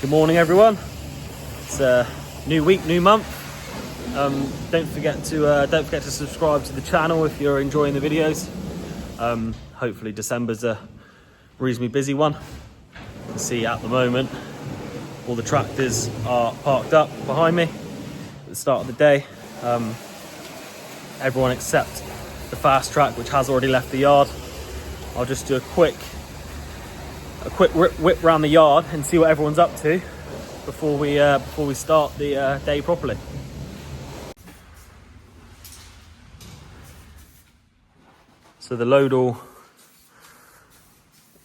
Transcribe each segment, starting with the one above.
Good morning, everyone. It's a new week, new month. Don't forget to subscribe to the channel if you're enjoying the videos. Hopefully December's a reasonably busy one. You can see at the moment all the tractors are parked up behind me at the start of the day. Everyone except the Fastrac, which has already left the yard. I'll just do a quick whip around the yard and see what everyone's up to before we start the day properly. So the loadall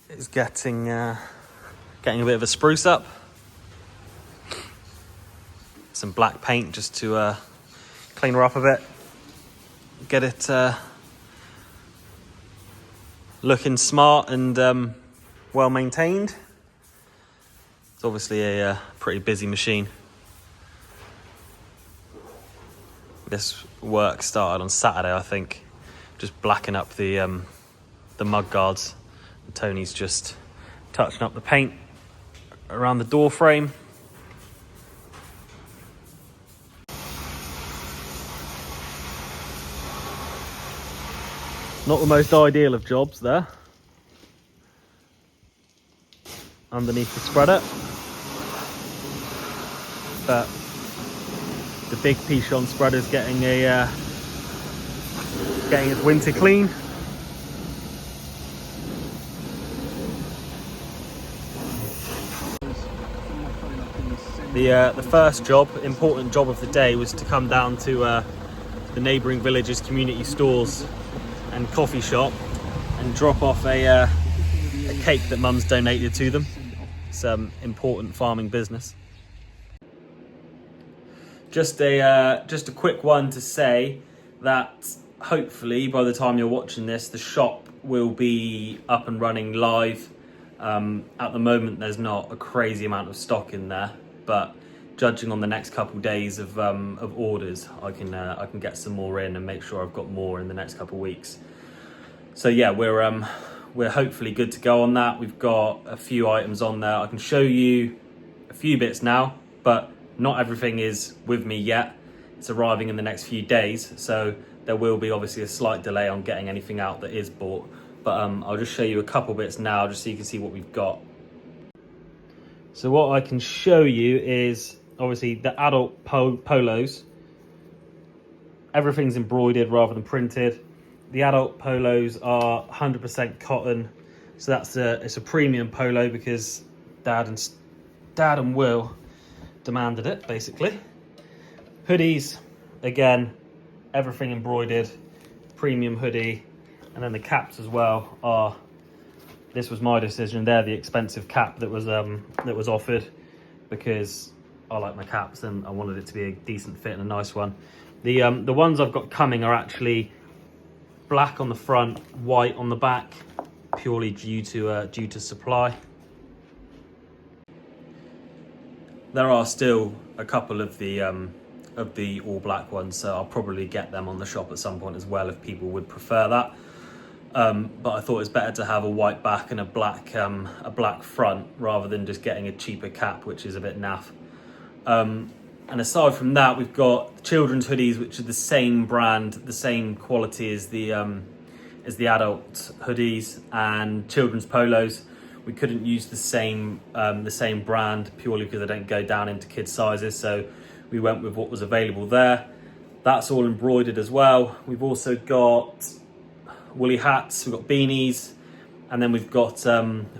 is getting a bit of a spruce up. Some black paint just to clean her up a bit, get it looking smart and well maintained. It's obviously a pretty busy machine. This work started on Saturday, I think, just blacking up the mud guards. And Tony's just touching up the paint around the door frame. Not the most ideal of jobs there. Underneath the spreader, but the big Pichon spreader's getting its winter clean. The first important job of the day was to come down to the neighbouring village's community stores and coffee shop and drop off a cake that Mum's donated to them. Some important farming business. Just a quick one to say that hopefully by the time you're watching this, the shop will be up and running live. At the moment, there's not a crazy amount of stock in there, but judging on the next couple days of orders, I can get some more in and make sure I've got more in the next couple of weeks. So yeah, we're hopefully good to go on that. We've got a few items on there. I can show you a few bits now, but not everything is with me yet. It's arriving in the next few days, so there will be obviously a slight delay on getting anything out that is bought. But I'll just show you a couple bits now, just so you can see what we've got. So what I can show you is obviously the adult polos. Everything's embroidered rather than printed. The adult polos are 100% cotton, so it's a premium polo because Dad and Will demanded it, basically. Hoodies, again, everything embroidered, premium hoodie, and then the caps as well are. This was my decision. They're the expensive cap that was offered because I like my caps and I wanted it to be a decent fit and a nice one. The ones I've got coming are actually black on the front, white on the back, purely due to supply. There are still a couple of the all black ones, so I'll probably get them on the shop at some point as well if people would prefer that. But I thought it's better to have a white back and a black front rather than just getting a cheaper cap, which is a bit naff. And aside from that, we've got children's hoodies, which are the same brand, the same quality as the adult hoodies, and children's polos. We couldn't use the same brand purely because they don't go down into kids' sizes, so we went with what was available there. That's all embroidered as well. We've also got woolly hats, we've got beanies, and then we've got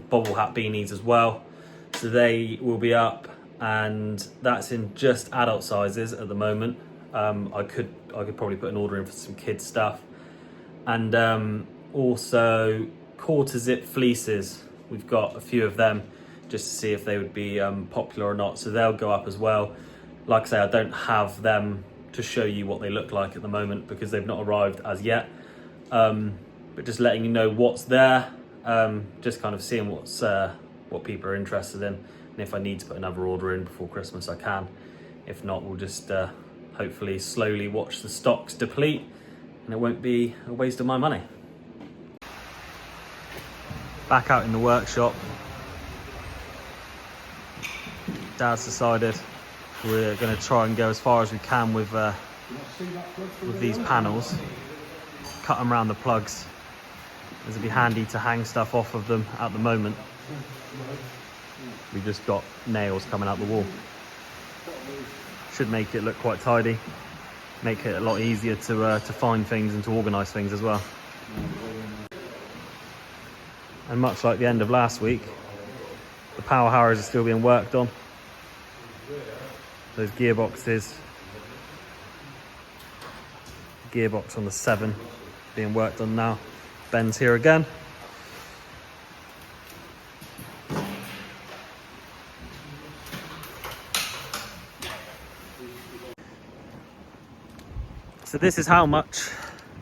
bobble hat beanies as well. So they will be up, and that's in just adult sizes at the moment. I could probably put an order in for some kids stuff, and also quarter zip fleeces. We've got a few of them just to see if they would be popular or not. So they'll go up as well. Like I say, I don't have them to show you what they look like at the moment because they've not arrived as yet. But just letting you know what's there, just kind of seeing what people are interested in. And if I need to put another order in before Christmas, I can. If not, we'll just hopefully slowly watch the stocks deplete and it won't be a waste of my money. Back out in the workshop. Dad's decided we're going to try and go as far as we can with these panels. Cut them around the plugs, as it'd be handy to hang stuff off of them at the moment. We've just got nails coming out the wall. Should make it look quite tidy, make it a lot easier to find things and to organise things as well. And much like the end of last week, the power harrows are still being worked on. Those gearboxes, gearbox on the 7 being worked on now. Ben's here again. So this is how much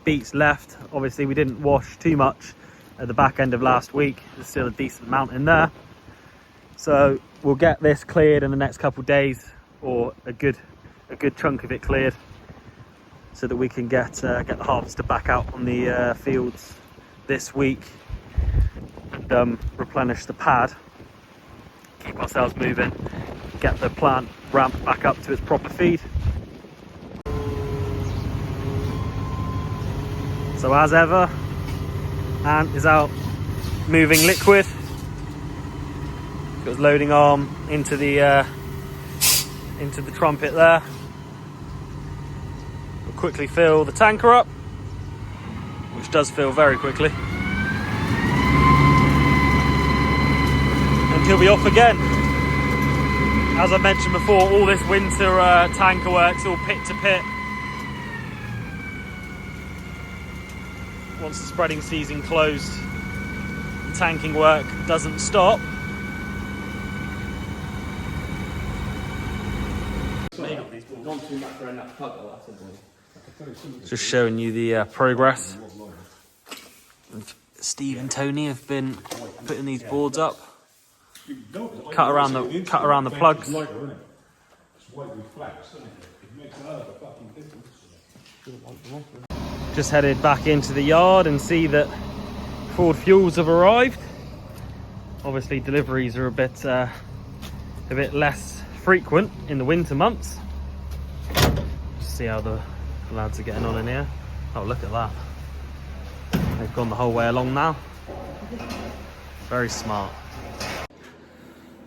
beet's left. Obviously we didn't wash too much at the back end of last week. There's still a decent amount in there. So we'll get this cleared in the next couple of days, or a good chunk of it cleared, so that we can get the harvester back out on the fields this week and replenish the pad, keep ourselves moving, get the plant ramped back up to its proper feed. So as ever, Ant is out moving liquid. Got his loading arm into the trumpet there. We'll quickly fill the tanker up, which does fill very quickly. And he'll be off again. As I mentioned before, all this winter tanker work's all pit to pit. Once the spreading season closed, the tanking work doesn't stop. Just showing you the progress. Steve and Tony have been putting these boards up. Cut around the plugs. Just headed back into the yard and see that Ford fuels have arrived. Obviously deliveries are a bit less frequent in the winter months. Just see how the lads are getting on in here. Oh, look at that. They've gone the whole way along now. Very smart.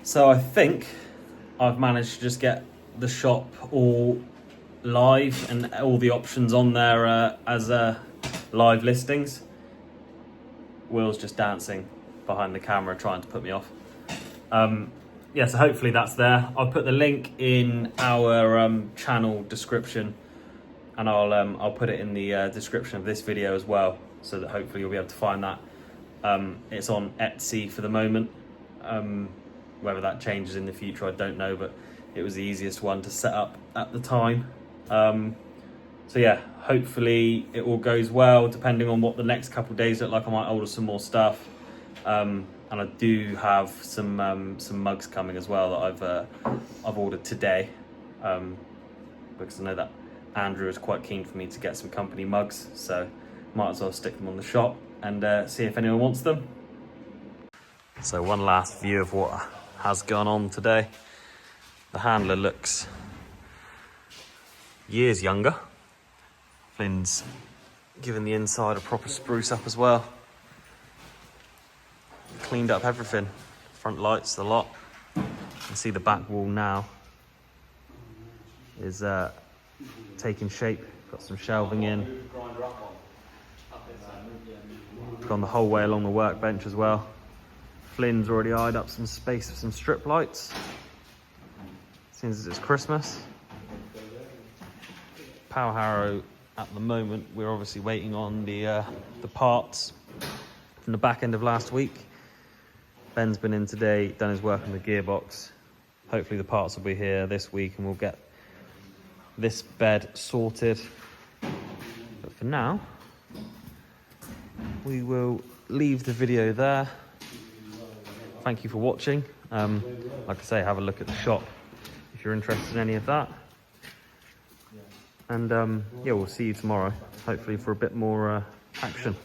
So I think I've managed to just get the shop all live and all the options on there as live listings. Will's just dancing behind the camera trying to put me off. Yeah, so hopefully that's there. I'll put the link in our channel description, and I'll put it in the description of this video as well, so that hopefully you'll be able to find that. It's on Etsy for the moment. Whether that changes in the future, I don't know, but it was the easiest one to set up at the time. So yeah, hopefully it all goes well, depending on what the next couple of days look like. I might order some more stuff. And I do have some mugs coming as well that I've ordered today, because I know that Andrew is quite keen for me to get some company mugs, so might as well stick them on the shop and see if anyone wants them. So one last view of what has gone on today. The handler looks years younger. Flyn's given the inside a proper spruce up as well. Cleaned up everything, front lights, the lot. You can see the back wall now is taking shape. Got some shelving in. Gone the whole way along the workbench as well. Flyn's already eyed up some space for some strip lights, since it's Christmas. Power harrow at the moment, we're obviously waiting on the parts from the back end of last week. Ben's been in today, done his work on the gearbox. Hopefully the parts will be here this week and we'll get this bed sorted. But for now, we will leave the video there. Thank you for watching. Like I say, have a look at the shop if you're interested in any of that. And yeah, we'll see you tomorrow, hopefully for a bit more action.